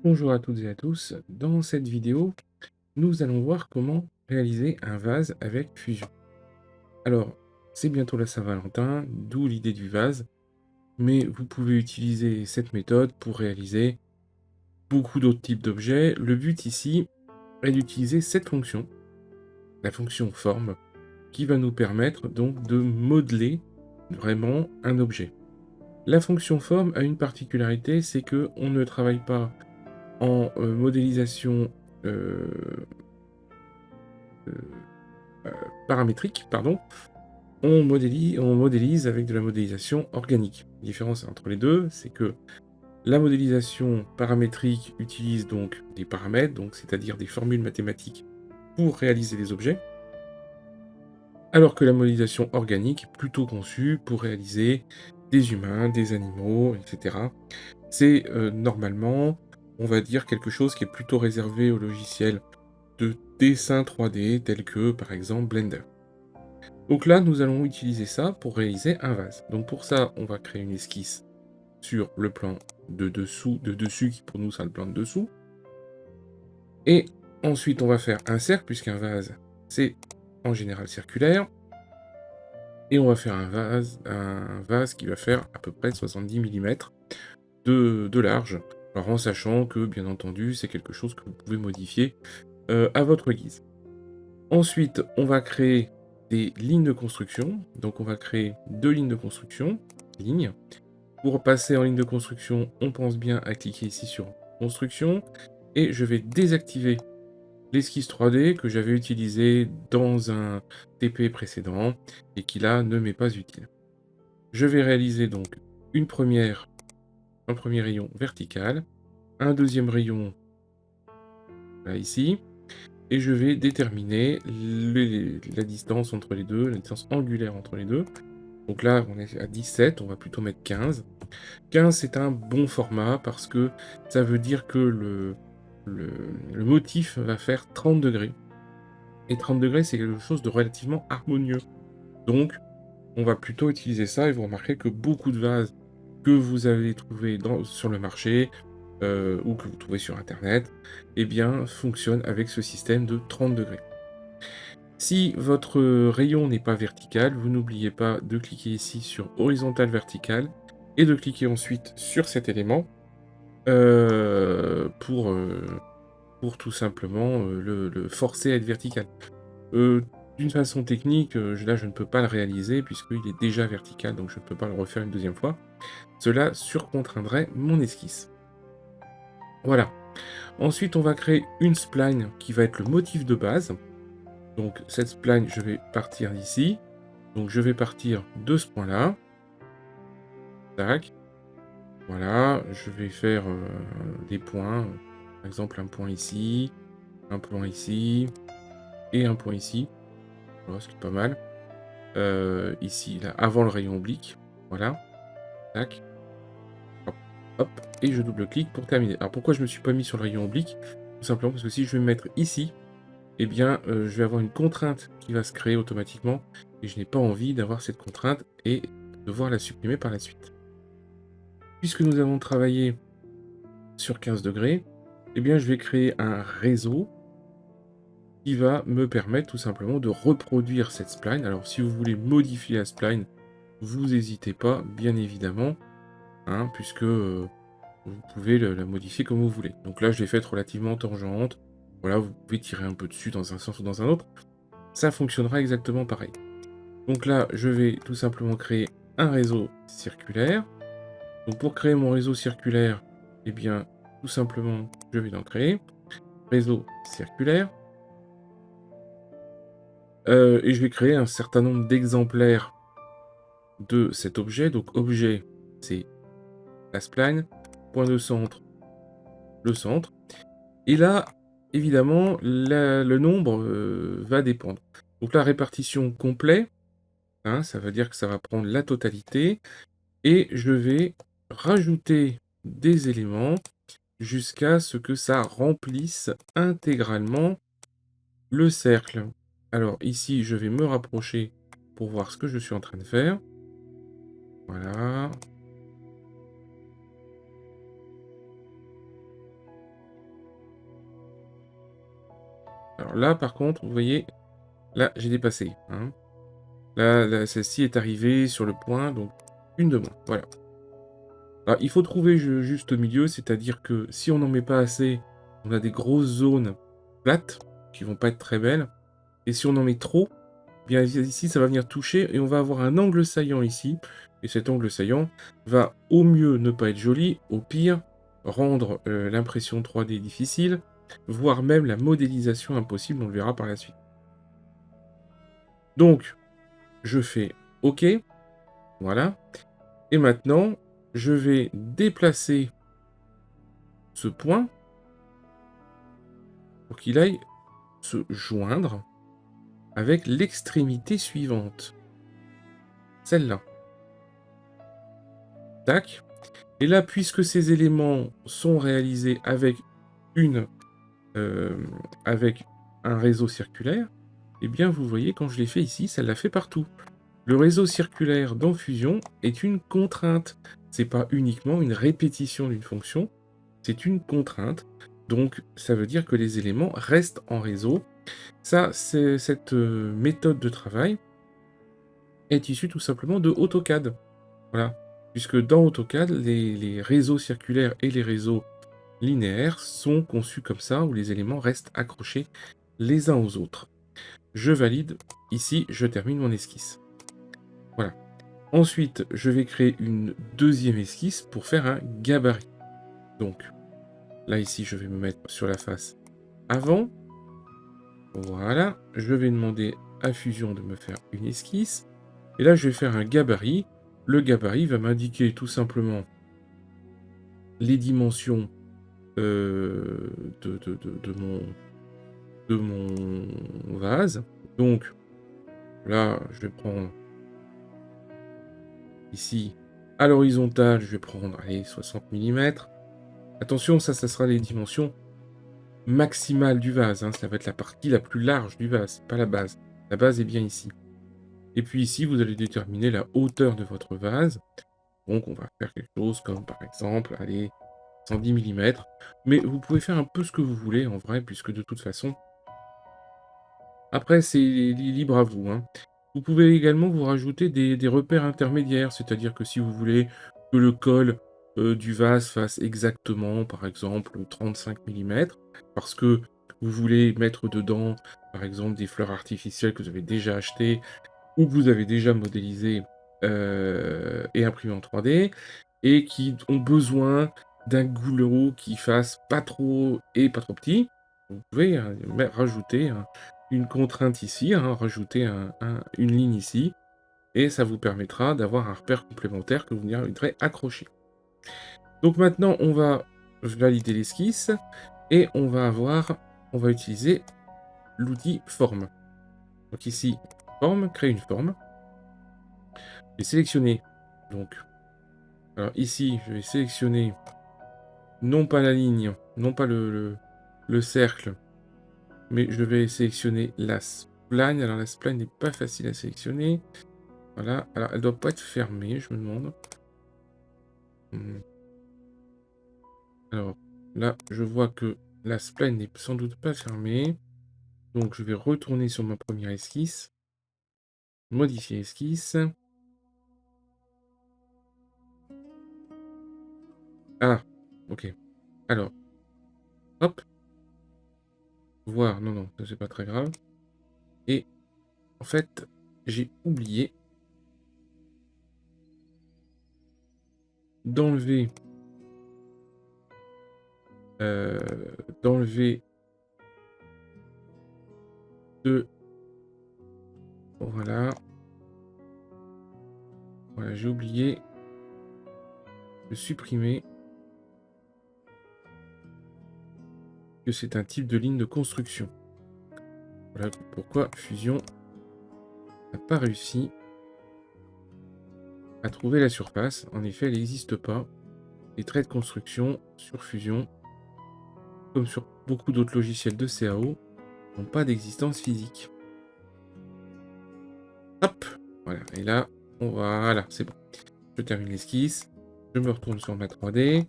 Bonjour à toutes et à tous, dans cette vidéo, nous allons voir comment réaliser un vase avec Fusion. Alors, c'est bientôt la Saint-Valentin, d'où l'idée du vase, mais vous pouvez utiliser cette méthode pour réaliser beaucoup d'autres types d'objets. Le but ici est d'utiliser cette fonction, la fonction forme, qui va nous permettre donc de modeler vraiment un objet. La fonction forme a une particularité, c'est que on ne travaille pas en modélisation euh, paramétrique, pardon, on modélise avec de la modélisation organique. La différence entre les deux, c'est que la modélisation paramétrique utilise donc des paramètres, donc c'est-à-dire des formules mathématiques pour réaliser des objets, alors que la modélisation organique est plutôt conçue pour réaliser des humains, des animaux, etc. C'est normalement, on va dire, quelque chose qui est plutôt réservé aux logiciels de dessin 3D tels que par exemple Blender. Donc là, nous allons utiliser ça pour réaliser un vase. Donc pour ça, on va créer une esquisse sur le plan de dessus, qui pour nous sera le plan de dessous. Et ensuite, on va faire un cercle, puisqu'un vase, c'est en général circulaire. Et on va faire un vase qui va faire à peu près 70 mm de large. Alors en sachant que, bien entendu, c'est quelque chose que vous pouvez modifier à votre guise. Ensuite, on va créer des lignes de construction. Donc on va créer deux lignes de construction, lignes. Pour passer en ligne de construction, on pense bien à cliquer ici sur construction. Et je vais désactiver l'esquisse 3D que j'avais utilisé dans un TP précédent et qui là ne m'est pas utile. Je vais réaliser donc un premier rayon vertical, un deuxième rayon là ici, et je vais déterminer la distance entre les deux, la distance angulaire entre les deux. Donc là, on est à 17, on va plutôt mettre 15. 15, c'est un bon format parce que ça veut dire que le, le motif va faire 30 degrés. Et 30 degrés, c'est quelque chose de relativement harmonieux. Donc, on va plutôt utiliser ça et vous remarquerez que beaucoup de vases que vous avez trouvés sur le marché ou que vous trouvez sur Internet, eh bien, fonctionnent avec ce système de 30 degrés. Si votre rayon n'est pas vertical, vous n'oubliez pas de cliquer ici sur horizontal vertical et de cliquer ensuite sur cet élément euh, pour, euh, pour tout simplement le forcer à être vertical. Euh, D'une façon technique, là je ne peux pas le réaliser puisqu'il est déjà vertical, donc je ne peux pas le refaire une deuxième fois. Cela surcontraindrait mon esquisse. Voilà. Ensuite, on va créer une spline qui va être le motif de base. Donc cette spline, je vais partir d'ici. Donc je vais partir de ce point-là. Tac. Voilà. Je vais faire des points. Par exemple, un point ici, un point ici, et un point ici. Voilà, ce qui est pas mal. Ici, là, avant le rayon oblique. Voilà. Tac. Hop, hop. Et je double-clique pour terminer. Alors pourquoi je ne me suis pas mis sur le rayon oblique? Tout simplement parce que si je vais me mettre ici, eh bien, je vais avoir une contrainte qui va se créer automatiquement. Et je n'ai pas envie d'avoir cette contrainte et de devoir la supprimer par la suite. Puisque nous avons travaillé sur 15 degrés, eh bien, je vais créer un réseau qui va me permettre tout simplement de reproduire cette spline. Alors, si vous voulez modifier la spline, vous n'hésitez pas, bien évidemment, hein, puisque vous pouvez la modifier comme vous voulez. Donc là, je l'ai faite relativement tangente. Voilà, vous pouvez tirer un peu dessus dans un sens ou dans un autre. Ça fonctionnera exactement pareil. Donc là, je vais tout simplement créer un réseau circulaire. Donc pour créer mon réseau circulaire, eh bien, tout simplement, je vais en créer. Réseau circulaire. Et je vais créer un certain nombre d'exemplaires de cet objet. Donc objet, c'est la spline. Point de centre, le centre. Et là, évidemment, le nombre va dépendre. Donc la répartition complet, hein, ça veut dire que ça va prendre la totalité. Et je vais rajouter des éléments jusqu'à ce que ça remplisse intégralement le cercle. Alors ici, je vais me rapprocher pour voir ce que je suis en train de faire. Voilà. Alors là, par contre, vous voyez, là, j'ai dépassé, hein. Là, celle-ci est arrivée sur le point, donc une de moins, voilà. Alors, il faut trouver le juste milieu, c'est-à-dire que si on n'en met pas assez, on a des grosses zones plates qui vont pas être très belles. Et si on en met trop, bien ici, ça va venir toucher et on va avoir un angle saillant ici. Et cet angle saillant va au mieux ne pas être joli, au pire rendre l'impression 3D difficile, voire même la modélisation impossible, on le verra par la suite. Donc, je fais OK, voilà. Et maintenant, je vais déplacer ce point pour qu'il aille se joindre avec l'extrémité suivante. Celle-là. Tac. Et là, puisque ces éléments sont réalisés une, euh, avec un réseau circulaire, eh bien, vous voyez, quand je l'ai fait ici, ça l'a fait partout. Le réseau circulaire dans Fusion est une contrainte. C'est pas uniquement une répétition d'une fonction, c'est une contrainte. Donc, ça veut dire que les éléments restent en réseau. Ça, cette méthode de travail est issue tout simplement de AutoCAD. Voilà. Puisque dans AutoCAD, les réseaux circulaires et les réseaux linéaires sont conçus comme ça, où les éléments restent accrochés les uns aux autres. Je valide. Ici, je termine mon esquisse. Voilà. Ensuite, je vais créer une deuxième esquisse pour faire un gabarit. Donc, là, ici, je vais me mettre sur la face avant. Voilà. Je vais demander à Fusion de me faire une esquisse. Et là, je vais faire un gabarit. Le gabarit va m'indiquer tout simplement les dimensions de mon vase. Donc, là, je vais prendre ici, à l'horizontale, je vais prendre, allez, 60 mm. Attention, ça sera les dimensions maximales du vase, hein. Ça va être la partie la plus large du vase, pas la base. La base est bien ici. Et puis ici, vous allez déterminer la hauteur de votre vase. Donc, on va faire quelque chose comme, par exemple, allez, 110 mm. Mais vous pouvez faire un peu ce que vous voulez, en vrai, puisque de toute façon, après, c'est libre à vous, hein. Vous pouvez également vous rajouter des repères intermédiaires, c'est-à-dire que si vous voulez que le col du vase fasse exactement, par exemple, 35 mm, parce que vous voulez mettre dedans, par exemple, des fleurs artificielles que vous avez déjà achetées ou que vous avez déjà modélisées et imprimées en 3D, et qui ont besoin d'un goulot qui fasse pas trop et pas trop petit, vous pouvez rajouter une contrainte ici, hein, rajouter une ligne ici, et ça vous permettra d'avoir un repère complémentaire que vous viendrez accrocher. Donc maintenant, on va valider l'esquisse, et on va utiliser l'outil forme. Donc ici, forme, créer une forme. Je vais sélectionner, donc, alors ici, je vais sélectionner non pas la ligne, non pas le cercle, mais je vais sélectionner la spline. Alors la spline n'est pas facile à sélectionner. Voilà, alors elle doit pas être fermée, je me demande. Alors là, je vois que la spline n'est sans doute pas fermée. Donc je vais retourner sur ma première esquisse. Modifier esquisse. Ah, ok. Alors, hop. Voir, non, non, ça c'est pas très grave. Et en fait, j'ai oublié d'enlever euh, d'enlever de... Voilà. Voilà, j'ai oublié de supprimer que c'est un type de ligne de construction. Voilà pourquoi Fusion n'a pas réussi à trouver la surface. En effet, elle n'existe pas. Les traits de construction sur Fusion, comme sur beaucoup d'autres logiciels de CAO, n'ont pas d'existence physique. Hop, voilà. Et là, voilà, c'est bon. Je termine l'esquisse. Je me retourne sur ma 3D.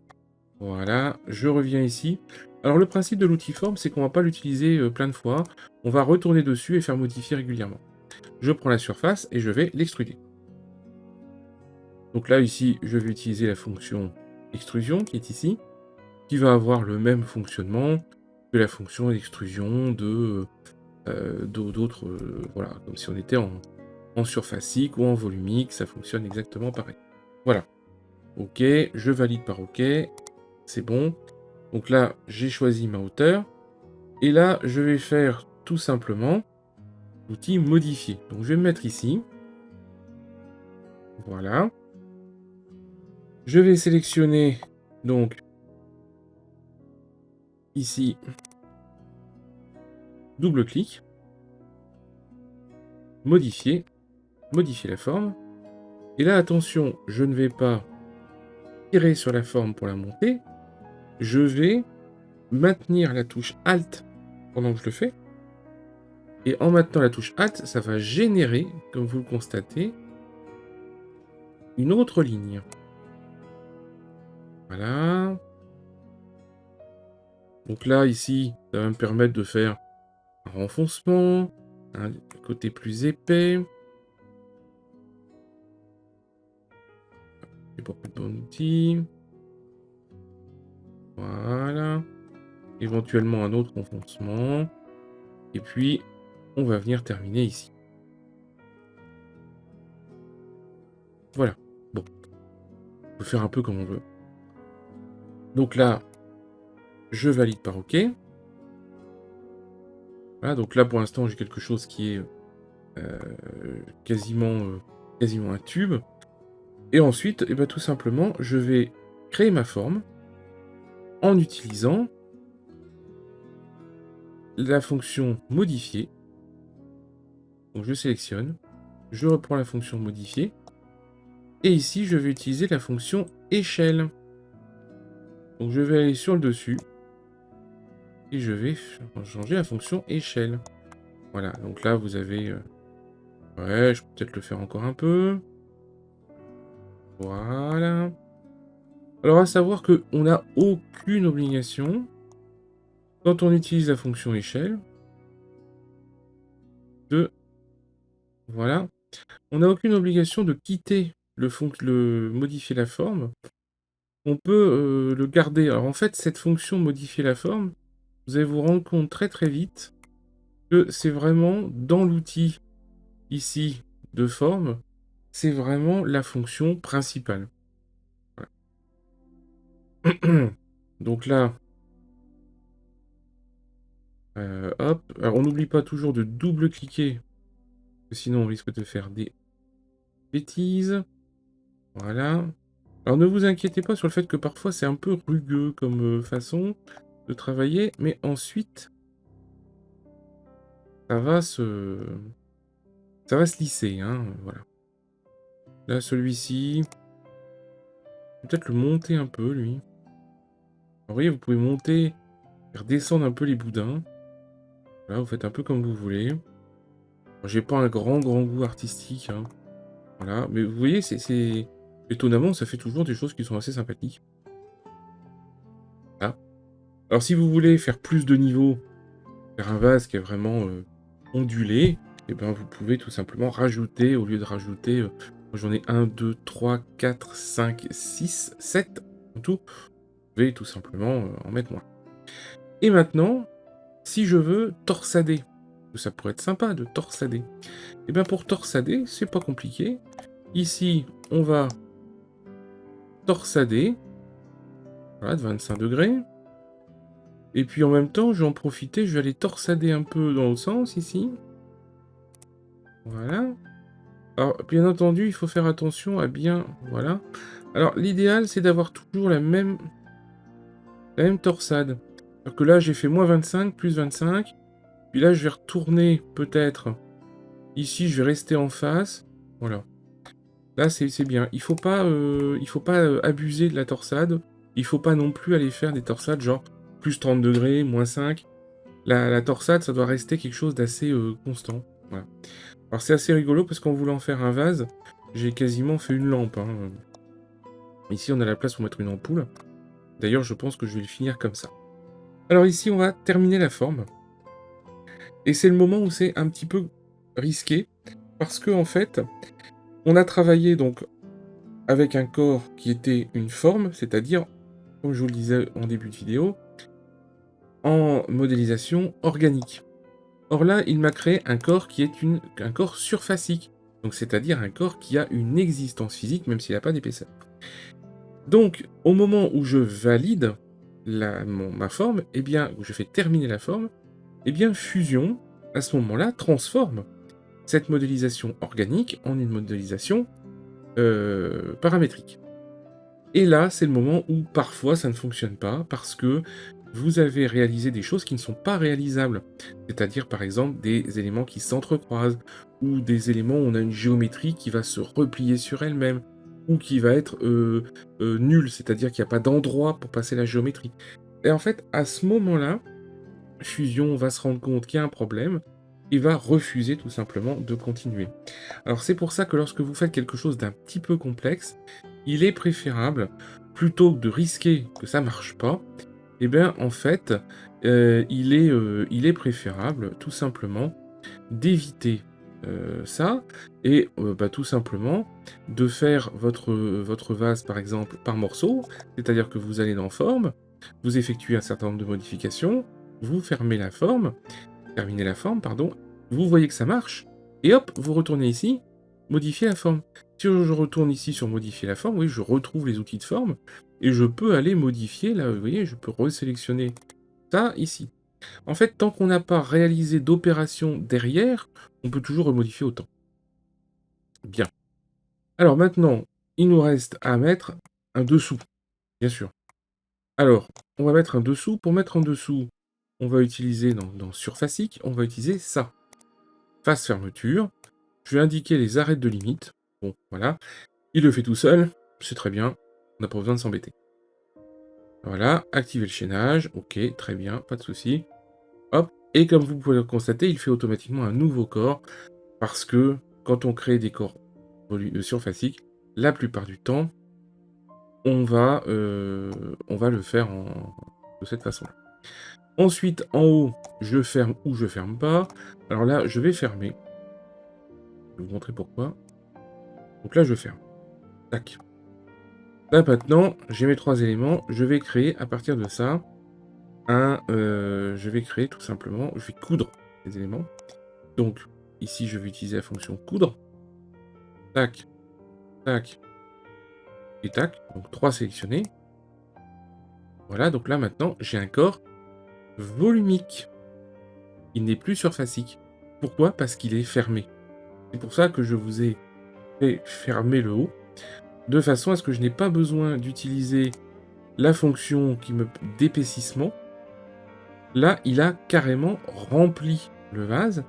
Voilà, je reviens ici. Alors le principe de l'outil forme, c'est qu'on va pas l'utiliser plein de fois. On va retourner dessus et faire modifier régulièrement. Je prends la surface et je vais l'extruder. Donc là, ici, je vais utiliser la fonction extrusion qui est ici, qui va avoir le même fonctionnement que la fonction d'extrusion d'autres, voilà, comme si on était en surfacique ou en volumique, ça fonctionne exactement pareil. Voilà. OK, je valide par OK, c'est bon. Donc là, j'ai choisi ma hauteur. Et là, je vais faire tout simplement l'outil modifier. Donc je vais me mettre ici. Voilà. Je vais sélectionner donc ici, double-clic, modifier, modifier la forme. Et là, attention, je ne vais pas tirer sur la forme pour la monter. Je vais maintenir la touche Alt pendant que je le fais. Et en maintenant la touche Alt, ça va générer, comme vous le constatez, une autre ligne. Voilà. Donc là, ici, ça va me permettre de faire un renfoncement, un côté plus épais. J'ai pas pris de bon outil. Voilà. Éventuellement un autre renfoncement. Et puis, on va venir terminer ici. Voilà. Bon. On peut faire un peu comme on veut. Donc là, je valide par OK. Voilà, donc là, pour l'instant, j'ai quelque chose qui est quasiment un tube. Et ensuite, eh ben, tout simplement, je vais créer ma forme en utilisant la fonction modifier. Donc je sélectionne, je reprends la fonction modifier, et ici je vais utiliser la fonction échelle. Donc je vais aller sur le dessus, et je vais changer la fonction échelle. Voilà, donc là vous avez... ouais, je peux peut-être le faire encore un peu. Voilà. Alors à savoir qu'on n'a aucune obligation, quand on utilise la fonction échelle, de... Voilà. On n'a aucune obligation de quitter le modifier la forme. On peut le garder. Alors en fait, cette fonction modifier la forme, vous allez vous rendre compte très très vite que c'est vraiment dans l'outil ici de forme, c'est vraiment la fonction principale. Voilà. Donc là, hop. Alors on n'oublie pas toujours de double-cliquer, parce que sinon on risque de faire des bêtises. Voilà. Alors ne vous inquiétez pas sur le fait que parfois c'est un peu rugueux comme façon de travailler, mais ensuite ça va se, ça va se lisser, hein, voilà. Là, celui-ci, peut-être le monter un peu, lui. Alors, vous voyez, vous pouvez monter, faire descendre un peu les boudins. Là, vous faites un peu comme vous voulez. J'ai pas un grand goût artistique, hein. Voilà, mais vous voyez, c'est étonnamment, ça fait toujours des choses qui sont assez sympathiques. Là. Alors, si vous voulez faire plus de niveaux, faire un vase qui est vraiment ondulé, et ben vous pouvez tout simplement rajouter, au lieu de rajouter, j'en ai 1, 2, 3, 4, 5, 6, 7 en tout, je vais tout simplement en mettre moins. Et maintenant, si je veux torsader, ça pourrait être sympa de torsader, et bien pour torsader, c'est pas compliqué. Ici, on va torsader, voilà, de 25 degrés. Et puis en même temps, je vais en profiter, je vais aller torsader un peu dans l'autre sens, ici. Voilà. Alors, bien entendu, il faut faire attention à bien... Voilà. Alors, l'idéal, c'est d'avoir toujours la même torsade. Alors que là, j'ai fait moins 25, plus 25. Puis là, je vais retourner, peut-être. Ici, je vais rester en face. Voilà. Là, c'est bien. Il faut pas abuser de la torsade. Il faut pas non plus aller faire des torsades genre plus 30 degrés, moins 5. La torsade, ça doit rester quelque chose d'assez constant. Voilà. Alors c'est assez rigolo parce qu'en voulant faire un vase, j'ai quasiment fait une lampe, hein. Ici, on a la place pour mettre une ampoule. D'ailleurs, je pense que je vais le finir comme ça. Alors ici, on va terminer la forme. Et c'est le moment où c'est un petit peu risqué, parce que en fait, on a travaillé donc avec un corps qui était une forme, c'est-à-dire, comme je vous le disais en début de vidéo, en modélisation organique. Or là, il m'a créé un corps qui est un corps surfacique, donc c'est-à-dire un corps qui a une existence physique, même s'il n'a pas d'épaisseur. Donc, au moment où je valide ma forme, eh bien, où je fais terminer la forme, eh bien, Fusion, à ce moment-là, transforme cette modélisation organique en une modélisation paramétrique. Et là, c'est le moment où parfois ça ne fonctionne pas parce que vous avez réalisé des choses qui ne sont pas réalisables. C'est-à-dire par exemple des éléments qui s'entrecroisent ou des éléments où on a une géométrie qui va se replier sur elle-même ou qui va être nulle, c'est-à-dire qu'il n'y a pas d'endroit pour passer la géométrie. Et en fait, à ce moment-là, Fusion va se rendre compte qu'il y a un problème et va refuser tout simplement de continuer. Alors c'est pour ça que lorsque vous faites quelque chose d'un petit peu complexe, il est préférable, plutôt que de risquer que ça marche pas, eh bien en fait, il est préférable tout simplement d'éviter ça et tout simplement de faire votre vase par exemple par morceaux, c'est-à-dire que vous allez dans forme, vous effectuez un certain nombre de modifications, vous fermez la forme, terminez la forme, pardon, vous voyez que ça marche, et hop, vous retournez ici, modifier la forme. Si je retourne ici sur modifier la forme, oui, je retrouve les outils de forme, et je peux aller modifier, là, vous voyez, je peux resélectionner ça ici. En fait, tant qu'on n'a pas réalisé d'opération derrière, on peut toujours remodifier autant. Bien. Alors maintenant, il nous reste à mettre un dessous, bien sûr. Alors, on va mettre un dessous. Pour mettre un dessous, on va utiliser dans Surfacic, on va utiliser ça. Face fermeture. Je vais indiquer les arêtes de limite. Bon, voilà. Il le fait tout seul. C'est très bien. On n'a pas besoin de s'embêter. Voilà. Activer le chaînage. Ok, très bien. Pas de souci. Hop. Et comme vous pouvez le constater, il fait automatiquement un nouveau corps. Parce que quand on crée des corps surfaciques, la plupart du temps, on va le faire de cette façon-là. Ensuite, en haut, je ferme ou je ferme pas. Alors là, je vais fermer. Je vais vous montrer pourquoi. Donc là, je ferme. Tac. Là, maintenant, j'ai mes 3 éléments. Je vais créer, à partir de ça, je vais créer tout simplement, je vais coudre les éléments. Donc, ici, je vais utiliser la fonction coudre. Tac, tac, et tac. Donc, 3 sélectionnés. Voilà, donc là, maintenant, j'ai un corps volumique. Il n'est plus surfacique. Pourquoi? Parce qu'il est fermé. C'est pour ça que je vous ai fait fermer le haut, de façon à ce que je n'ai pas besoin d'utiliser la fonction d'épaississement. Là, il a carrément rempli le vase,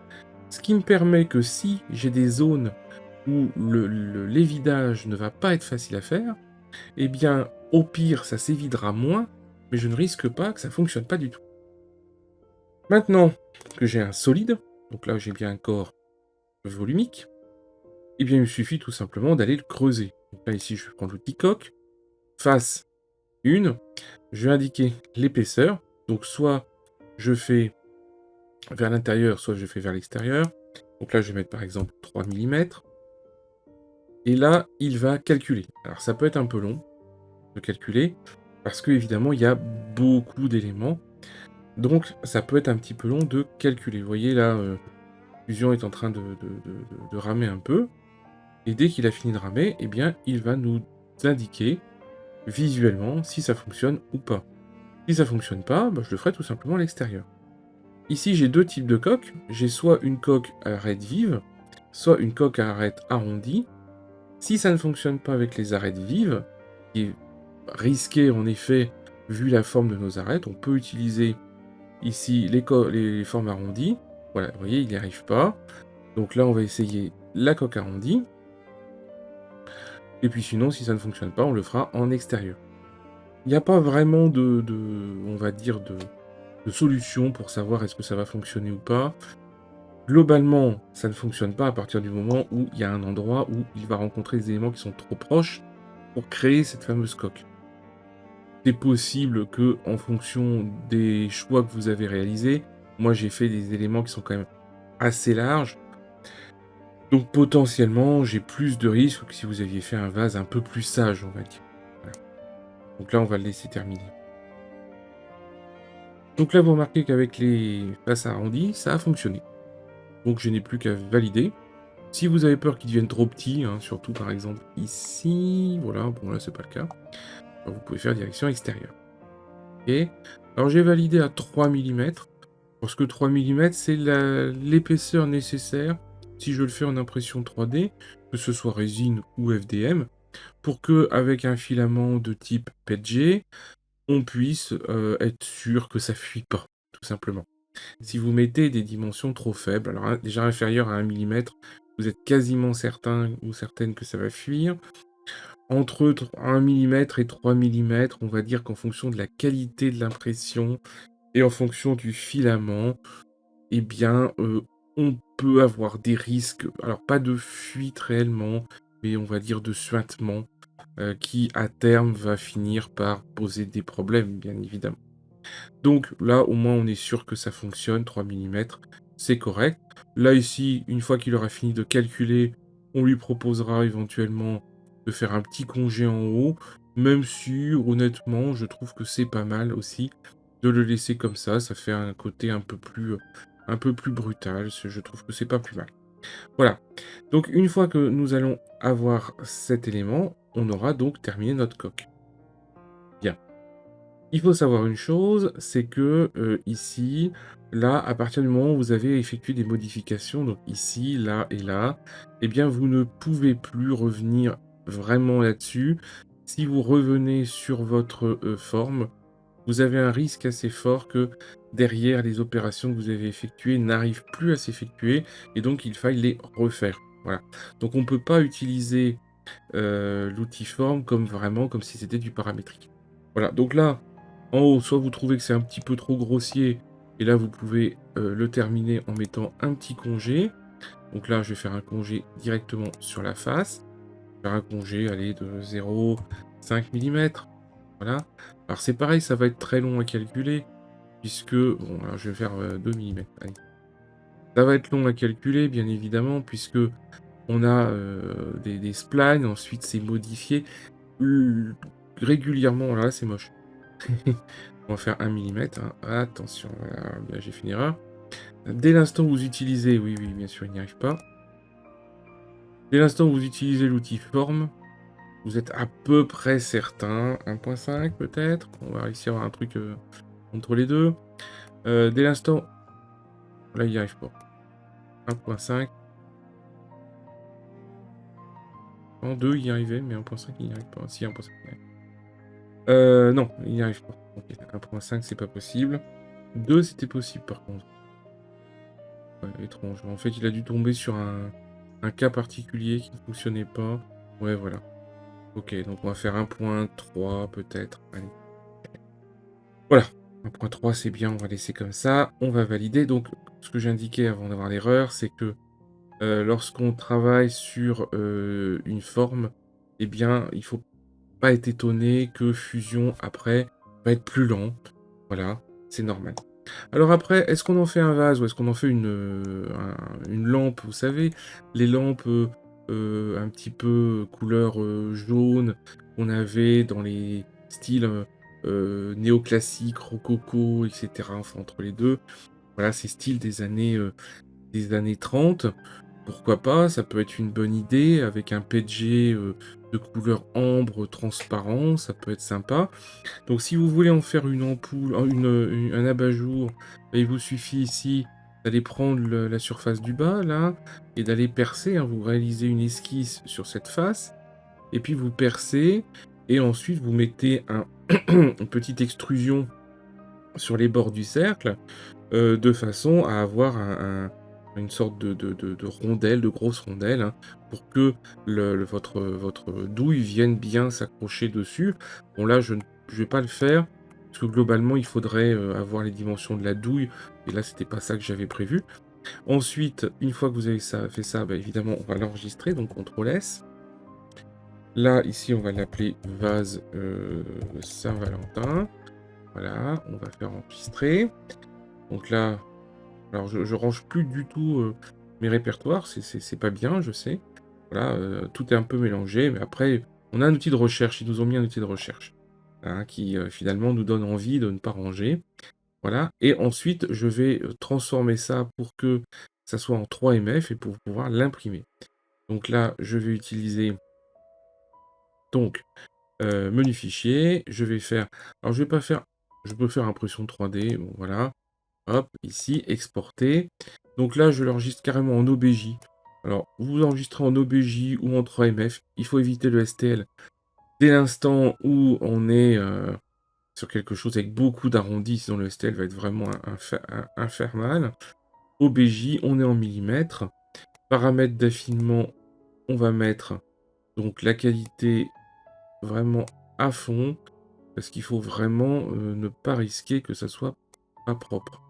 ce qui me permet que si j'ai des zones où l'évidage ne va pas être facile à faire, eh bien, au pire, ça s'évidera moins, mais je ne risque pas que ça ne fonctionne pas du tout. Maintenant que j'ai un solide, donc là j'ai bien un corps volumique, eh bien il me suffit tout simplement d'aller le creuser. Donc là ici je vais prendre l'outil coque, face 1, je vais indiquer l'épaisseur, donc soit je fais vers l'intérieur, soit je fais vers l'extérieur. Donc là je vais mettre par exemple 3 mm, et là il va calculer. Alors ça peut être un peu long de calculer, parce que évidemment il y a beaucoup d'éléments, donc ça peut être un petit peu long de calculer. Vous voyez là, Fusion est en train de ramer un peu, et dès qu'il a fini de ramer, eh bien, il va nous indiquer visuellement si ça fonctionne ou pas. Si ça fonctionne pas, je le ferai tout simplement à l'extérieur. Ici, j'ai 2 types de coques. J'ai soit une coque à arête vive, soit une coque à arête arrondie. Si ça ne fonctionne pas avec les arêtes vives, qui est risqué en effet vu la forme de nos arêtes, on peut utiliser ici les formes arrondies. Voilà, vous voyez, il n'y arrive pas. Donc là, on va essayer la coque arrondie. Et puis sinon, si ça ne fonctionne pas, on le fera en extérieur. Il n'y a pas vraiment on va dire, de solution pour savoir est-ce que ça va fonctionner ou pas. Globalement, ça ne fonctionne pas à partir du moment où il y a un endroit où il va rencontrer des éléments qui sont trop proches pour créer cette fameuse coque. c'est possible que, en fonction des choix que vous avez réalisés, moi j'ai fait des éléments qui sont quand même assez larges. Donc potentiellement, j'ai plus de risques que si vous aviez fait un vase un peu plus sage, on va dire. Voilà. Donc là, on va le laisser terminer. Donc là, vous remarquez qu'avec les faces arrondies, ça a fonctionné. Donc je n'ai plus qu'à valider. Si vous avez peur qu'ils deviennent trop petits, hein, surtout par exemple ici, voilà, bon là c'est pas le cas, alors, vous pouvez faire direction extérieure. Ok. Alors j'ai validé à 3 millimètres, parce que 3 millimètres c'est l'épaisseur nécessaire, si je le fais en impression 3D, que ce soit résine ou FDM, pour que avec un filament de type PETG, on puisse être sûr que ça fuit pas, tout simplement. Si vous mettez des dimensions trop faibles, alors déjà inférieures à 1 millimètre, vous êtes quasiment certain ou certaine que ça va fuir. Entre 1 millimètre et 3 millimètres, on va dire qu'en fonction de la qualité de l'impression et en fonction du filament, eh bien, on peut avoir des risques, alors pas de fuite réellement, mais on va dire de suintement, qui à terme va finir par poser des problèmes, bien évidemment. Donc là, au moins, on est sûr que ça fonctionne, 3 millimètres, c'est correct. Là, ici, une fois qu'il aura fini de calculer, on lui proposera éventuellement de faire un petit congé en haut, même si, honnêtement, je trouve que c'est pas mal aussi de le laisser comme ça fait un côté un peu plus brutal, je trouve que c'est pas plus mal. Voilà, donc une fois que nous allons avoir cet élément, on aura donc terminé notre coque. Bien. Il faut savoir une chose, c'est que, ici, là, à partir du moment où vous avez effectué des modifications, donc ici, là et là, eh bien, vous ne pouvez plus revenir vraiment là-dessus. Si vous revenez sur votre, forme, vous avez un risque assez fort que derrière, les opérations que vous avez effectuées n'arrivent plus à s'effectuer et donc il faille les refaire. Voilà. Donc on ne peut pas utiliser, l'outil forme comme si c'était du paramétrique. Voilà, donc là, en haut, soit vous trouvez que c'est un petit peu trop grossier, et là vous pouvez le terminer en mettant un petit congé. Donc là, je vais faire un congé directement sur la face. Faire un congé, allez, de 0,5 millimètres. Voilà. Alors c'est pareil, ça va être très long à calculer, puisque, bon, alors je vais faire 2 millimètres. Allez. Ça va être long à calculer, bien évidemment, puisque on a des splines, ensuite c'est modifié régulièrement. Là, c'est moche. On va faire 1 millimètre, hein. Attention, voilà, là j'ai fait une erreur. Dès l'instant où vous utilisez, oui, oui, bien sûr, il n'y arrive pas. Dès l'instant où vous utilisez l'outil forme, vous êtes à peu près certain, 1,5 peut-être. On va réussir à avoir un truc entre les deux. Dès l'instant, là il n'y arrive pas. 1,5. En 2 il y arrivait, mais 1,5 il n'y arrive pas. Si, 1,5 il y arrive. Non, il n'y arrive pas. Ok, 1,5 c'est pas possible. 2 c'était possible par contre. Ouais, étrange. En fait, il a dû tomber sur un cas particulier qui ne fonctionnait pas. Ouais, voilà. Ok, donc on va faire 1,3 peut-être. Allez. Voilà. 1,3 c'est bien, on va laisser comme ça. On va valider. Donc, ce que j'indiquais avant d'avoir l'erreur, c'est que lorsqu'on travaille sur une forme, eh bien, il faut pas être étonné que Fusion, après, va être plus lent. Voilà, c'est normal. Alors après, est-ce qu'on en fait un vase ou est-ce qu'on en fait une lampe? Vous savez, les lampes un petit peu couleur jaune qu'on avait dans les styles néoclassiques, rococo, etc. Enfin, entre les deux. Voilà, ces styles des années 30. Pourquoi pas? Ça peut être une bonne idée avec un PG de couleur ambre transparent, ça peut être sympa. Donc si vous voulez en faire une ampoule, un abat-jour, bah, il vous suffit ici d'aller prendre la surface du bas, là, et d'aller percer, hein. Vous réalisez une esquisse sur cette face, et puis vous percez, et ensuite vous mettez une petite extrusion sur les bords du cercle, de façon à avoir une sorte de rondelle, de grosse rondelle, hein, pour que votre douille vienne bien s'accrocher dessus. Bon là, je ne vais pas le faire, parce que globalement, il faudrait avoir les dimensions de la douille, et là, c'était pas ça que j'avais prévu. Ensuite, une fois que vous avez fait ça, bah, évidemment, on va l'enregistrer, donc CTRL S. Là, ici, on va l'appeler vase Saint-Valentin. Voilà, on va faire enregistrer. Donc là, alors je range plus du tout mes répertoires, c'est pas bien, je sais. Voilà, tout est un peu mélangé, mais après, on a un outil de recherche, ils nous ont mis un outil de recherche, hein, qui finalement nous donne envie de ne pas ranger. Voilà, et ensuite, je vais transformer ça pour que ça soit en 3MF et pour pouvoir l'imprimer. Donc là, je vais utiliser donc menu fichier, je vais faire, alors je vais pas faire, je peux faire impression 3D, bon voilà, hop, ici, exporter. Donc là, je l'enregistre carrément en OBJ. Alors, vous enregistrez en OBJ ou en 3MF, il faut éviter le STL. Dès l'instant où on est sur quelque chose avec beaucoup d'arrondis, sinon le STL va être vraiment infernal. OBJ, on est en millimètres. Paramètres d'affinement, on va mettre donc la qualité vraiment à fond, parce qu'il faut vraiment ne pas risquer que ça soit pas propre.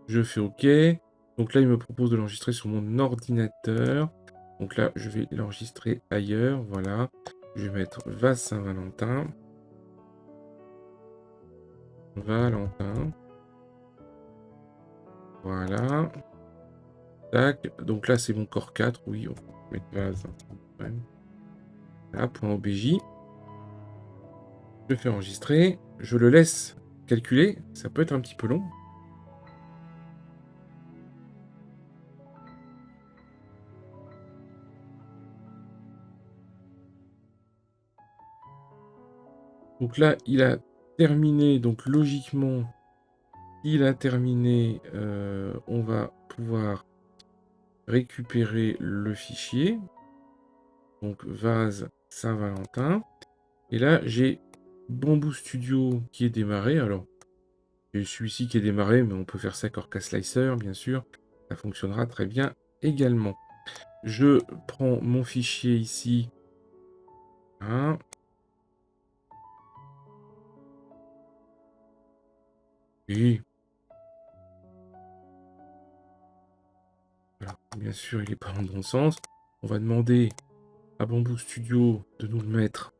Je fais OK. Donc là, il me propose de l'enregistrer sur mon ordinateur. Donc là, je vais l'enregistrer ailleurs. Voilà. Je vais mettre vase Saint-Valentin. Valentin. Voilà. Tac. Donc là, c'est mon corps 4. Oui, on va mettre vase. Là, point .obj. Je fais enregistrer. Je le laisse calculer. Ça peut être un petit peu long. Donc là, il a terminé. Donc logiquement, il a terminé. On va pouvoir récupérer le fichier. Donc vase Saint-Valentin. Et là, j'ai Bamboo Studio qui est démarré. Alors, j'ai celui-ci qui est démarré, mais on peut faire ça avec Orca Slicer, bien sûr. Ça fonctionnera très bien également. Je prends mon fichier ici. Hein. Et voilà, bien sûr, il n'est pas dans le bon sens. On va demander à Bamboo Studio de nous le mettre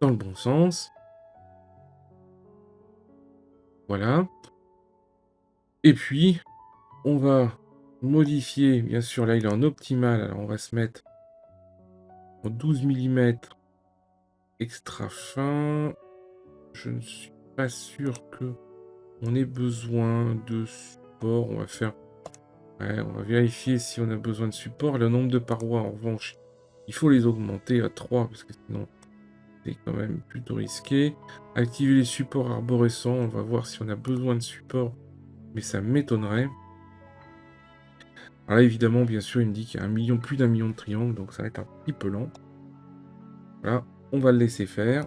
dans le bon sens. Voilà. Et puis, on va modifier, bien sûr, là il est en optimal, alors on va se mettre en 12 millimètres extra fin. Je ne suis pas sûr que on ait besoin de support. On va faire, ouais, on va vérifier si on a besoin de support. Le nombre de parois, en revanche, il faut les augmenter à 3 parce que sinon c'est quand même plutôt risqué. Activer les supports arborescents, on va voir si on a besoin de support, mais ça m'étonnerait. Alors là, évidemment, bien sûr, il me dit qu'il y a plus d'un million de triangles, donc ça va être un petit peu lent. Voilà, on va le laisser faire.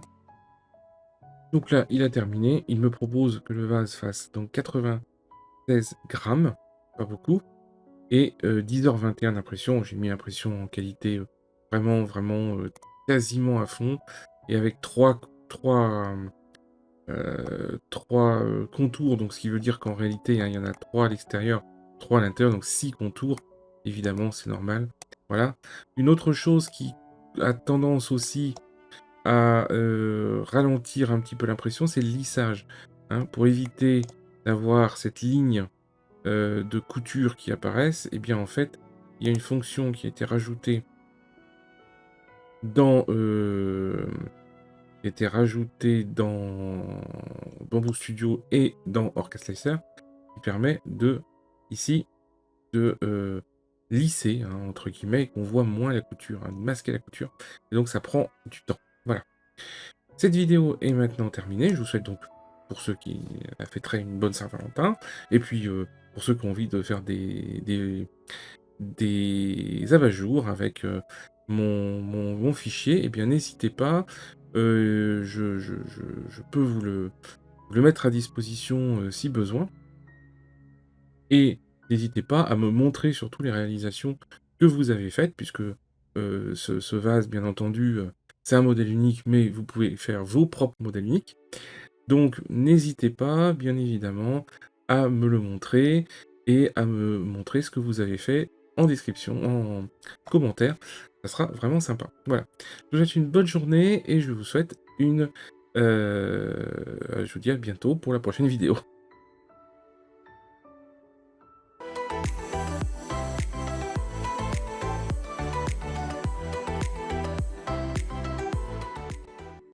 Donc là, il a terminé. Il me propose que le vase fasse donc 96 grammes, pas beaucoup, et 10h21 d'impression. J'ai mis l'impression en qualité vraiment, vraiment quasiment à fond, et avec trois contours, donc ce qui veut dire qu'en réalité, hein, il y en a 3 à l'extérieur, 3 à l'intérieur, donc 6 contours. Évidemment, c'est normal. Voilà. Une autre chose qui a tendance aussi à ralentir un petit peu l'impression, c'est le lissage. Hein. Pour éviter d'avoir cette ligne de couture qui apparaissent, et bien en fait, il y a une fonction qui a été rajoutée dans Bamboo Studio et dans Orca Slicer, qui permet de, ici, de lisser, hein, entre guillemets, et qu'on voit moins la couture, hein, de masquer la couture. Et donc ça prend du temps. Voilà. Cette vidéo est maintenant terminée. Je vous souhaite donc, pour ceux qui fêteraient une bonne Saint-Valentin, et puis pour ceux qui ont envie de faire des abat-jours avec mon fichier, eh bien n'hésitez pas. Je peux vous le mettre à disposition si besoin. Et n'hésitez pas à me montrer surtout les réalisations que vous avez faites, puisque ce vase, bien entendu, c'est un modèle unique, mais vous pouvez faire vos propres modèles uniques. Donc n'hésitez pas, bien évidemment, à me le montrer et à me montrer ce que vous avez fait en description, en commentaire. Ça sera vraiment sympa. Voilà. Je vous souhaite une bonne journée et je vous souhaite je vous dis à bientôt pour la prochaine vidéo.